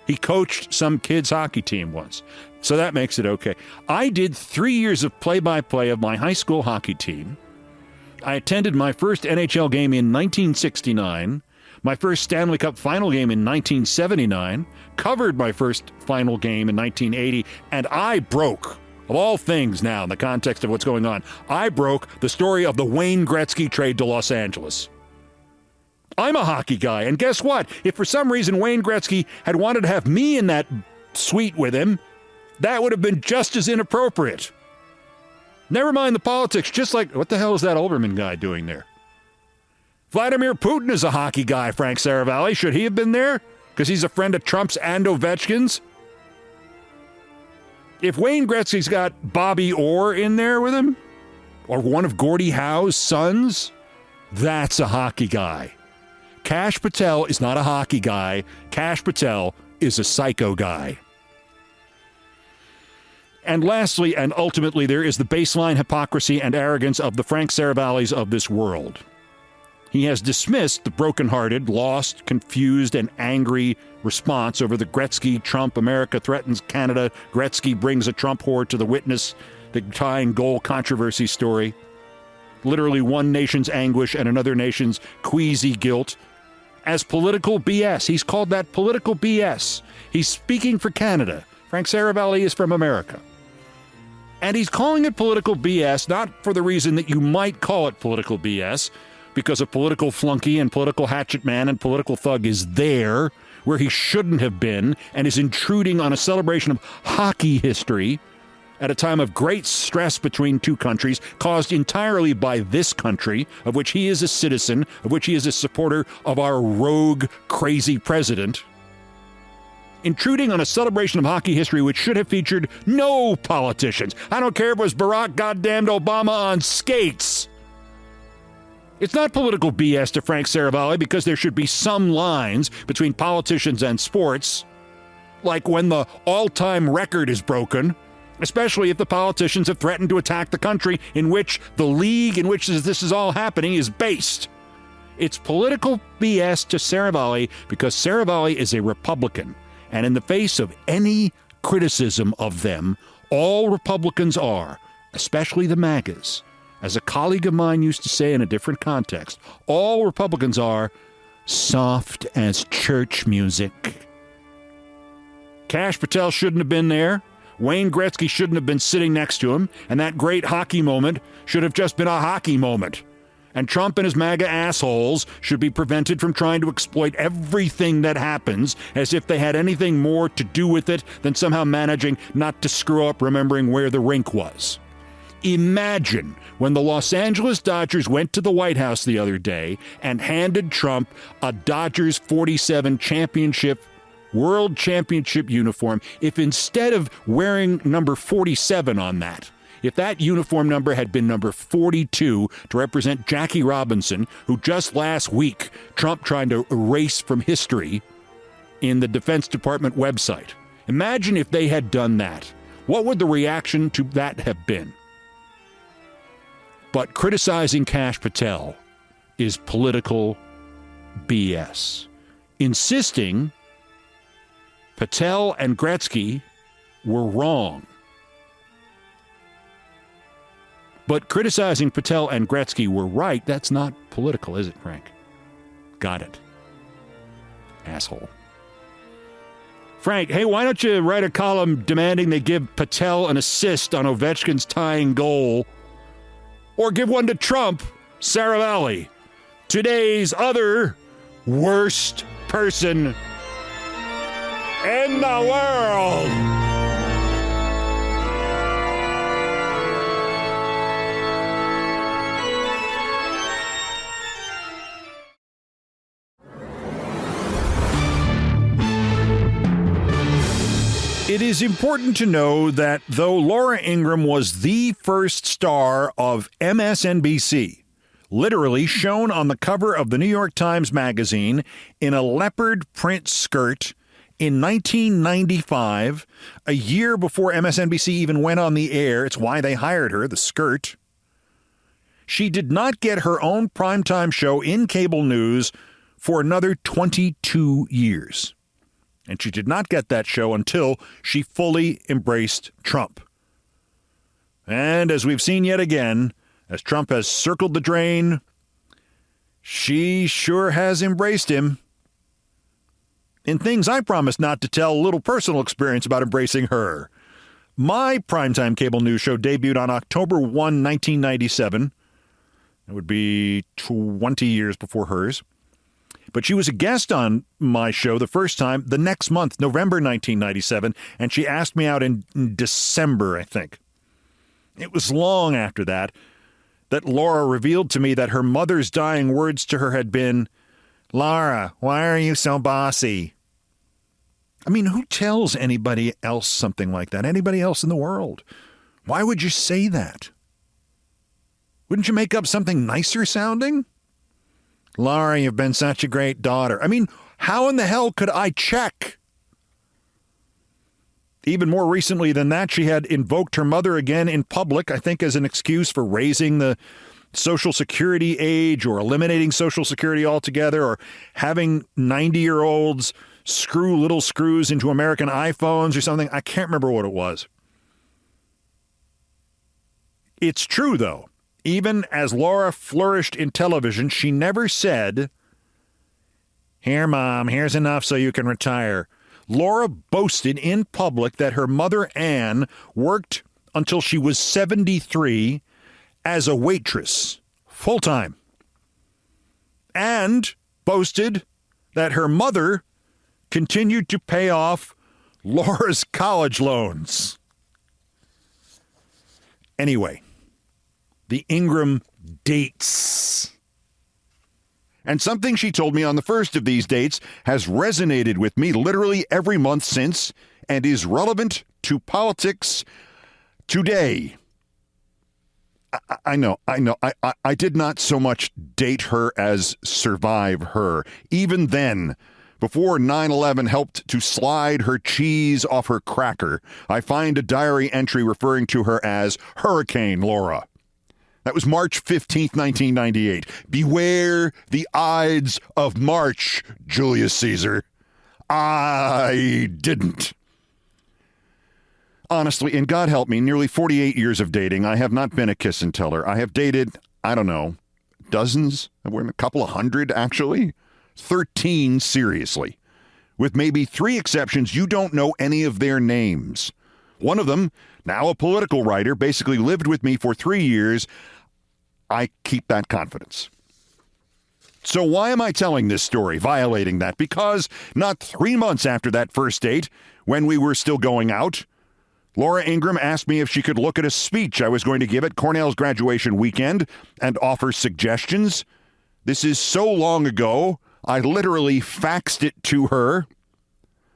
He coached some kids' hockey team once. So that makes it okay. I did 3 years of play-by-play of my high school hockey team. I attended my first NHL game in 1969, my first Stanley Cup final game in 1979, covered my first final game in 1980, and I broke, of all things now in the context of what's going on, I broke the story of the Wayne Gretzky trade to Los Angeles. I'm a hockey guy, and guess what? If for some reason Wayne Gretzky had wanted to have me in that suite with him, that would have been just as inappropriate. Never mind the politics, just like, what the hell is that Olbermann guy doing there? Vladimir Putin is a hockey guy, Frank Saravalli. Should he have been there? Because he's a friend of Trump's and Ovechkin's? If Wayne Gretzky's got Bobby Orr in there with him, or one of Gordie Howe's sons, that's a hockey guy. Kash Patel is not a hockey guy. Kash Patel is a psycho guy. And lastly, and ultimately, there is the baseline hypocrisy and arrogance of the Frank Saravallis of this world. He has dismissed the brokenhearted, lost, confused, and angry response over the Gretzky, Trump, America threatens Canada, Gretzky brings a Trump whore to the witness, the tying goal controversy story. Literally one nation's anguish and another nation's queasy guilt. As political BS. He's called that political BS. He's speaking for Canada. Frank Saravalli is from America. And he's calling it political BS, not for the reason that you might call it political BS, because a political flunky and political hatchet man and political thug is there where he shouldn't have been and is intruding on a celebration of hockey history at a time of great stress between two countries, caused entirely by this country, of which he is a citizen, of which he is a supporter of our rogue, crazy president. Intruding on a celebration of hockey history which should have featured no politicians. I don't care if it was Barack goddamned Obama on skates. It's not political BS to Frank Saravalli because there should be some lines between politicians and sports, like when the all-time record is broken, especially if the politicians have threatened to attack the country in which the league in which this is all happening is based. It's political BS to Saravalli because Saravalli is a Republican. And in the face of any criticism of them, all Republicans are, especially the MAGAs, as a colleague of mine used to say in a different context, all Republicans are soft as church music. Kash Patel shouldn't have been there. Wayne Gretzky shouldn't have been sitting next to him. And that great hockey moment should have just been a hockey moment. And Trump and his MAGA assholes should be prevented from trying to exploit everything that happens as if they had anything more to do with it than somehow managing not to screw up remembering where the rink was. Imagine when the Los Angeles Dodgers went to the White House the other day and handed Trump a Dodgers 47 World Championship uniform, if instead of wearing number 47 on that, if that uniform number had been number 42 to represent Jackie Robinson, who just last week Trump tried to erase from history in the Defense Department website. Imagine if they had done that. What would the reaction to that have been? But criticizing Kash Patel is political BS. Insisting Patel and Gretzky were wrong. But criticizing Patel and Gretzky were right, that's not political, is it, Frank? Got it. Asshole. Frank, hey, why don't you write a column demanding they give Patel an assist on Ovechkin's tying goal? Or give one to Trump, Saravalli, today's other worst person in the world. It is important to know that though Laura Ingraham was the first star of MSNBC, literally shown on the cover of the New York Times Magazine in a leopard print skirt in 1995, a year before MSNBC even went on the air, it's why they hired her, the skirt, She did not get her own primetime show in cable news for another 22 years. And she did not get that show until she fully embraced Trump. And as we've seen yet again, as Trump has circled the drain, she sure has embraced him. In things I promised not to tell, a little personal experience about embracing her. My primetime cable news show debuted on October 1, 1997. It would be 20 years before hers. But she was a guest on my show the first time the next month, November 1997, and she asked me out in December, I think. It was long after that Laura revealed to me that her mother's dying words to her had been, "Laura, why are you so bossy?" I mean, who tells anybody else something like that? Anybody else in the world? Why would you say that? Wouldn't you make up something nicer sounding? "Laura, you've been such a great daughter." I mean, how in the hell could I check? Even more recently than that, she had invoked her mother again in public, I think as an excuse for raising the Social Security age or eliminating Social Security altogether or having 90-year-olds screw little screws into American iPhones or something. I can't remember what it was. It's true, though. Even as Laura flourished in television, she never said, "Here, Mom, here's enough so you can retire." Laura boasted in public that her mother, Ann, worked until she was 73 as a waitress, full-time. And boasted that her mother continued to pay off Laura's college loans. Anyway, the Ingram dates. And something she told me on the first of these dates has resonated with me literally every month since and is relevant to politics today. I know. I did not so much date her as survive her. Even then, before 9/11 helped to slide her cheese off her cracker, I find a diary entry referring to her as Hurricane Laura. That was March 15th, 1998. Beware the Ides of March, Julius Caesar. I didn't. Honestly, and God help me, nearly 48 years of dating, I have not been a kiss and teller. I have dated, I don't know, dozens, a couple of hundred, actually. 13, seriously. With maybe 3 exceptions, you don't know any of their names. One of them, now a political writer, basically lived with me for 3 years. I keep that confidence. So why am I telling this story, violating that? Because not 3 months after that first date, when we were still going out, Laura Ingram asked me if she could look at a speech I was going to give at Cornell's graduation weekend and offer suggestions. This is so long ago, I literally faxed it to her.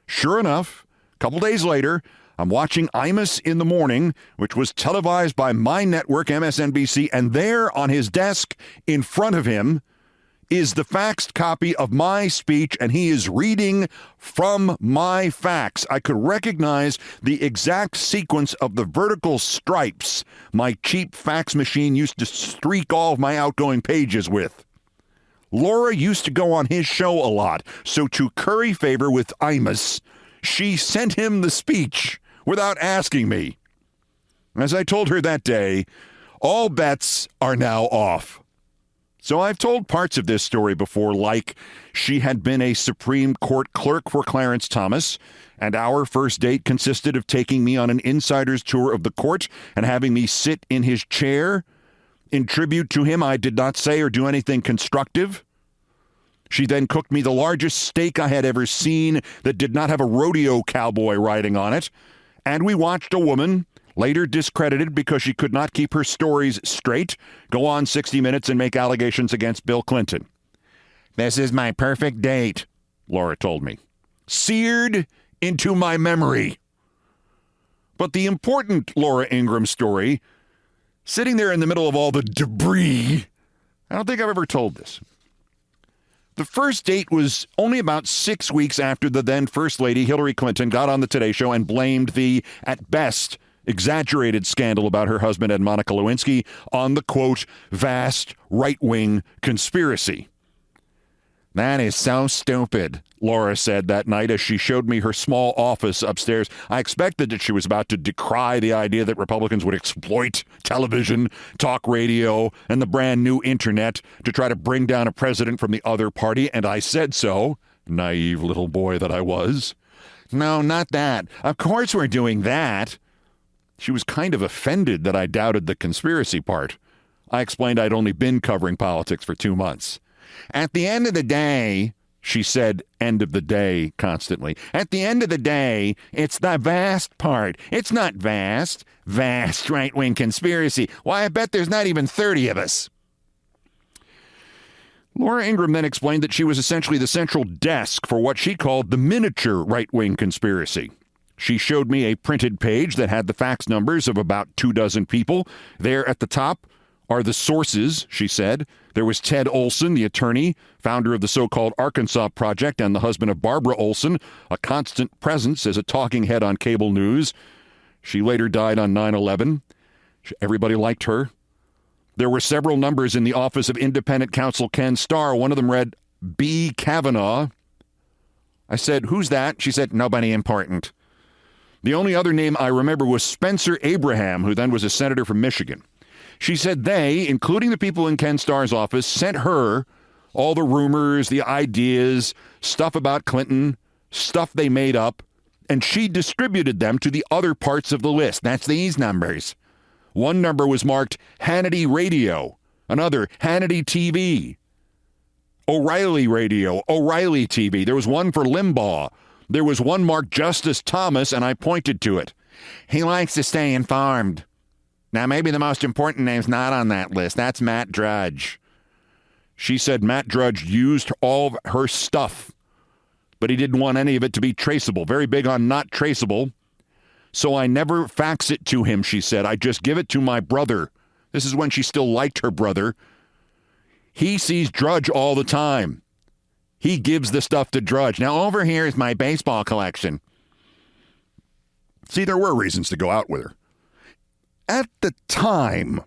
Sure enough, a couple days later, I'm watching Imus in the Morning, which was televised by my network, MSNBC, and there on his desk in front of him is the faxed copy of my speech, and he is reading from my fax. I could recognize the exact sequence of the vertical stripes my cheap fax machine used to streak all of my outgoing pages with. Laura used to go on his show a lot, so to curry favor with Imus, she sent him the speech without asking me. As I told her that day, all bets are now off. So I've told parts of this story before, like she had been a Supreme Court clerk for Clarence Thomas, and our first date consisted of taking me on an insider's tour of the court and having me sit in his chair. In tribute to him, I did not say or do anything constructive. She then cooked me the largest steak I had ever seen that did not have a rodeo cowboy riding on it. And we watched a woman, later discredited because she could not keep her stories straight, go on 60 Minutes and make allegations against Bill Clinton. "This is my perfect date," Laura told me. Seared into my memory. But the important Laura Ingram story, sitting there in the middle of all the debris, I don't think I've ever told this. The first date was only about 6 weeks after the then First Lady Hillary Clinton got on the Today Show and blamed the, at best, exaggerated scandal about her husband and Monica Lewinsky on the, quote, vast right-wing conspiracy. That is so stupid, Laura said that night as she showed me her small office upstairs. I expected that she was about to decry the idea that Republicans would exploit television, talk radio, and the brand new internet to try to bring down a president from the other party, and I said so, naive little boy that I was. No, not that. Of course we're doing that. She was kind of offended that I doubted the conspiracy part. I explained I'd only been covering politics for 2 months. At the end of the day, she said end of the day constantly. At the end of the day, it's the vast part. It's not vast. Vast right-wing conspiracy. Why, I bet there's not even 30 of us. Laura Ingraham then explained that she was essentially the central desk for what she called the miniature right-wing conspiracy. She showed me a printed page that had the fax numbers of about 24 people. There at the top are the sources, she said. There was Ted Olson, the attorney, founder of the so-called Arkansas Project and the husband of Barbara Olson, a constant presence as a talking head on cable news. She later died on 9/11. Everybody liked her. There were several numbers in the office of independent counsel Ken Starr. One of them read B. Kavanaugh. I said, who's that? She said, nobody important. The only other name I remember was Spencer Abraham, who then was a senator from Michigan. She said they, including the people in Ken Starr's office, sent her all the rumors, the ideas, stuff about Clinton, stuff they made up, and she distributed them to the other parts of the list. That's these numbers. One number was marked Hannity Radio, another Hannity TV, O'Reilly Radio, O'Reilly TV. There was one for Limbaugh. There was one marked Justice Thomas, and I pointed to it. He likes to stay informed. Now, maybe the most important name's not on that list. That's Matt Drudge. She said Matt Drudge used all of her stuff, but he didn't want any of it to be traceable. Very big on not traceable. So I never fax it to him, she said. I just give it to my brother. This is when she still liked her brother. He sees Drudge all the time. He gives the stuff to Drudge. Now, over here is my baseball collection. See, there were reasons to go out with her. At the time,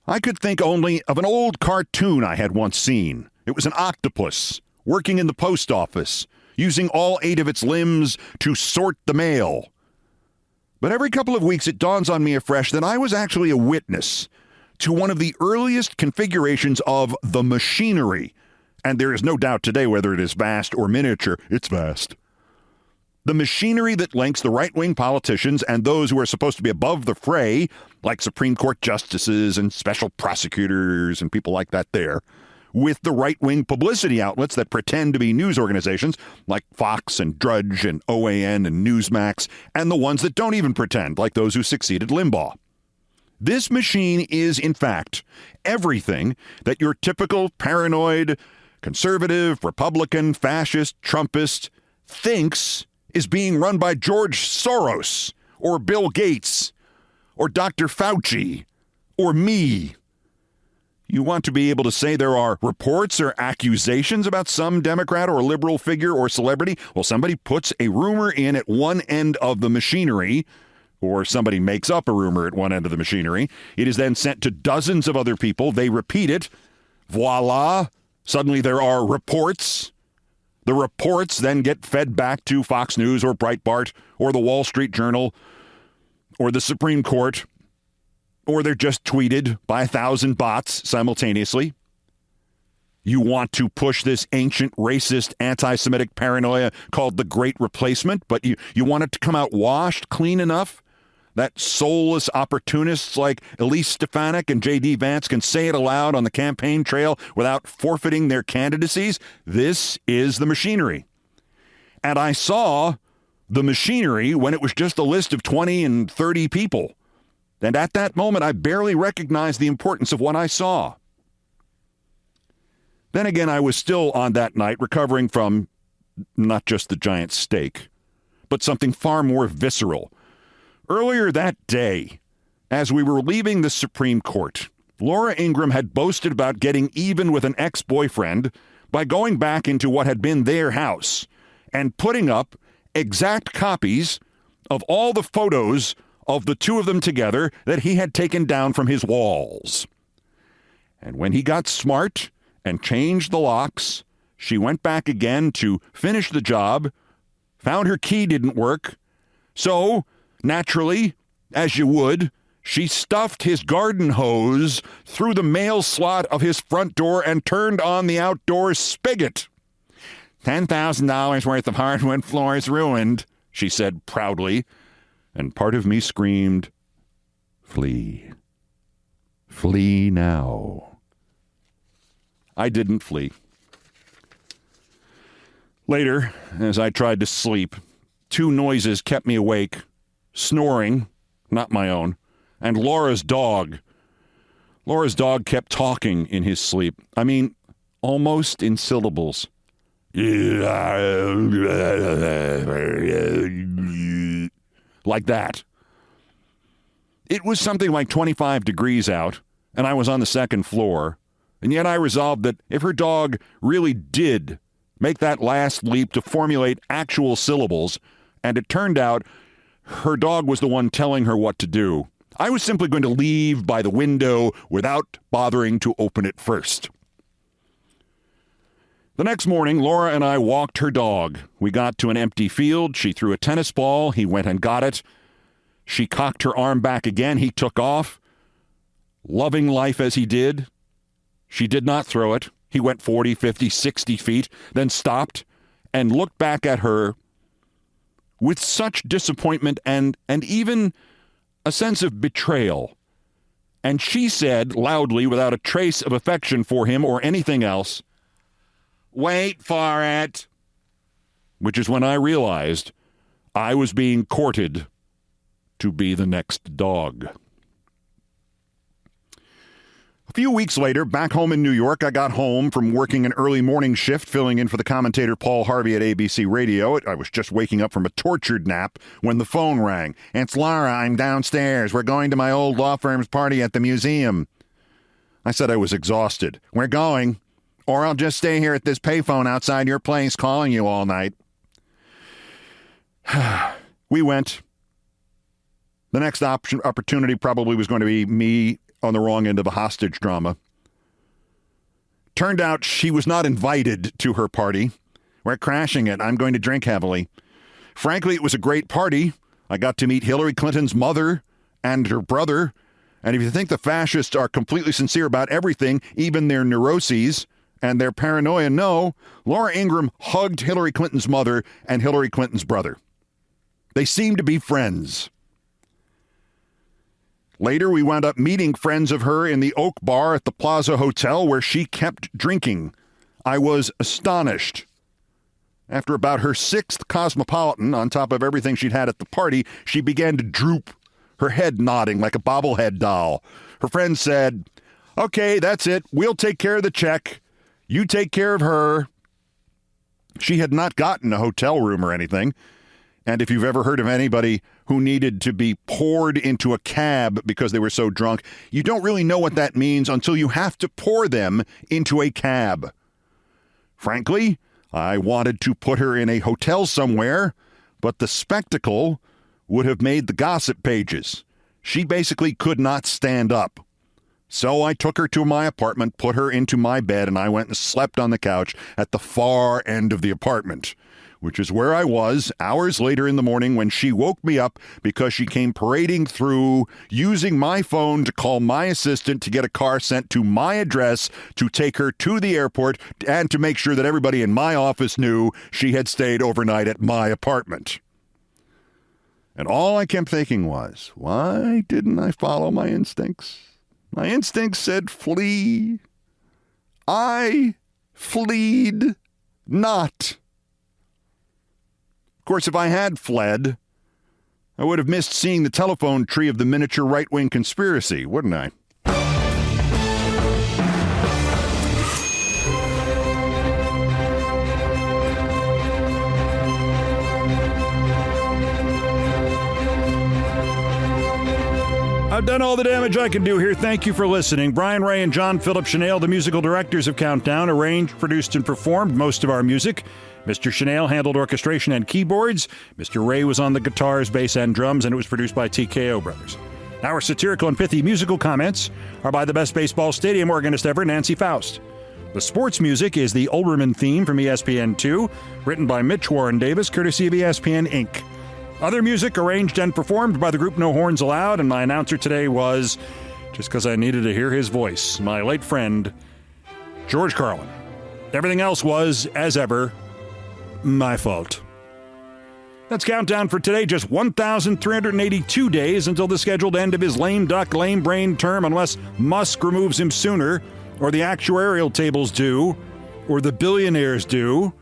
I could think only of an old cartoon I had once seen. It was an octopus working in the post office, using all 8 of its limbs to sort the mail. But every couple of weeks, it dawns on me afresh that I was actually a witness to one of the earliest configurations of the machinery. And there is no doubt today whether it is vast or miniature. It's vast. The machinery that links the right-wing politicians and those who are supposed to be above the fray, like Supreme Court justices and special prosecutors and people like that there, with the right-wing publicity outlets that pretend to be news organizations like Fox and Drudge and OAN and Newsmax, and the ones that don't even pretend, like those who succeeded Limbaugh. This machine is, in fact, everything that your typical paranoid, conservative, Republican, fascist, Trumpist thinks is being run by George Soros or Bill Gates or Dr. Fauci or me. You want to be able to say there are reports or accusations about some Democrat or liberal figure or celebrity? Well, somebody puts a rumor in at one end of the machinery, or somebody makes up a rumor at one end of the machinery. It is then sent to dozens of other people. They repeat it. Voila. Suddenly there are reports. The reports then get fed back to Fox News or Breitbart or the Wall Street Journal or the Supreme Court, or they're just tweeted by 1,000 bots simultaneously. You want to push this ancient, racist, anti-Semitic paranoia called the Great Replacement, but you want it to come out washed, clean enough that soulless opportunists like Elise Stefanik and J.D. Vance can say it aloud on the campaign trail without forfeiting their candidacies. This is the machinery. And I saw the machinery when it was just a list of 20 and 30 people. And at that moment, I barely recognized the importance of what I saw. Then again, I was still on that night recovering from not just the giant steak, but something far more visceral. Earlier that day, as we were leaving the Supreme Court, Laura Ingraham had boasted about getting even with an ex-boyfriend by going back into what had been their house and putting up exact copies of all the photos of the two of them together that he had taken down from his walls. And when he got smart and changed the locks, she went back again to finish the job, found her key didn't work. So, naturally, as you would, she stuffed his garden hose through the mail slot of his front door and turned on the outdoor spigot. $10,000 worth of hardwood floors ruined, she said proudly, and part of me screamed, "Flee. Flee now." I didn't flee. Later, as I tried to sleep, two noises kept me awake. Snoring, not my own, and Laura's dog. Laura's dog kept talking in his sleep. I mean, almost in syllables. Like that. It was something like 25 degrees out, and I was on the second floor, and yet I resolved that if her dog really did make that last leap to formulate actual syllables, and it turned out her dog was the one telling her what to do, I was simply going to leave by the window without bothering to open it first. The next morning, Laura and I walked her dog. We got to an empty field. She threw a tennis ball. He went and got it. She cocked her arm back again. He took off. Loving life as he did, she did not throw it. He went 40, 50, 60 feet, then stopped and looked back at her with such disappointment and even a sense of betrayal. And she said loudly, without a trace of affection for him or anything else, "Wait for it." Which is when I realized I was being courted to be the next dog. A few weeks later, back home in New York, I got home from working an early morning shift, filling in for the commentator Paul Harvey at ABC Radio. I was just waking up from a tortured nap when the phone rang. "It's Laura, I'm downstairs. We're going to my old law firm's party at the museum." I said I was exhausted. "We're going, or I'll just stay here at this payphone outside your place calling you all night." We went. The next opportunity probably was going to be me on the wrong end of a hostage drama. Turned out she was not invited to her party. "We're crashing it. I'm going to drink heavily." Frankly, it was a great party. I got to meet Hillary Clinton's mother and her brother. And if you think the fascists are completely sincere about everything, even their neuroses and their paranoia, no, Laura Ingraham hugged Hillary Clinton's mother and Hillary Clinton's brother. They seemed to be friends. Later, we wound up meeting friends of her in the Oak Bar at the Plaza Hotel, where she kept drinking. I was astonished. After about her sixth Cosmopolitan, on top of everything she'd had at the party, she began to droop, her head nodding like a bobblehead doll. Her friend said, "Okay, that's it. We'll take care of the check. You take care of her." She had not gotten a hotel room or anything. And if you've ever heard of anybody who needed to be poured into a cab because they were so drunk, you don't really know what that means until you have to pour them into a cab. Frankly, I wanted to put her in a hotel somewhere, but the spectacle would have made the gossip pages. She basically could not stand up. So I took her to my apartment, put her into my bed, and I went and slept on the couch at the far end of the apartment, which is where I was hours later in the morning when she woke me up because she came parading through using my phone to call my assistant to get a car sent to my address to take her to the airport and to make sure that everybody in my office knew she had stayed overnight at my apartment. And all I kept thinking was, why didn't I follow my instincts? My instincts said flee. I fleed not. Of course, if I had fled, I would have missed seeing the telephone tree of the miniature right-wing conspiracy, wouldn't I? I've done all the damage I can do here. Thank you for listening. Brian Ray and John Philip Chanel, the musical directors of Countdown, arranged, produced, and performed most of our music. Mr. Chanel handled orchestration and keyboards. Mr. Ray was on the guitars, bass, and drums, and it was produced by TKO Brothers. Our satirical and pithy musical comments are by the best baseball stadium organist ever, Nancy Faust. The sports music is the Olbermann theme from ESPN2, written by Mitch Warren Davis, courtesy of ESPN Inc. Other music arranged and performed by the group No Horns Allowed, and my announcer today was, just because I needed to hear his voice, my late friend, George Carlin. Everything else was, as ever, my fault. That's countdown for today. Just 1,382 days until the scheduled end of his lame duck, lame brain term, unless Musk removes him sooner, or the actuarial tables do, or the billionaires do.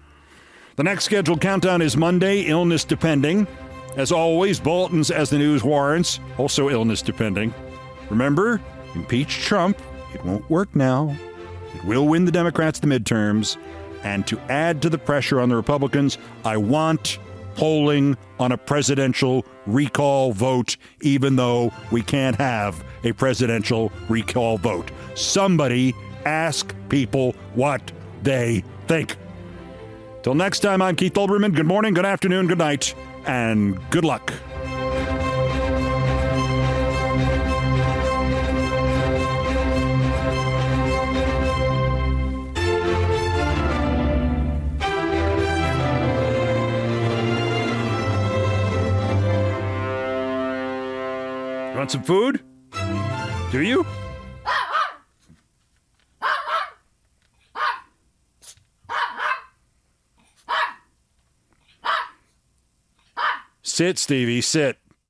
The next scheduled countdown is Monday, illness depending. As always, bulletins as the news warrants, also illness depending. Remember, impeach Trump. It won't work now. It will win the Democrats the midterms. And to add to the pressure on the Republicans, I want polling on a presidential recall vote, even though we can't have a presidential recall vote. Somebody ask people what they think. Till next time, I'm Keith Olbermann. Good morning, good afternoon, good night, and good luck. Want some food? Do you? Sit, Stevie, sit.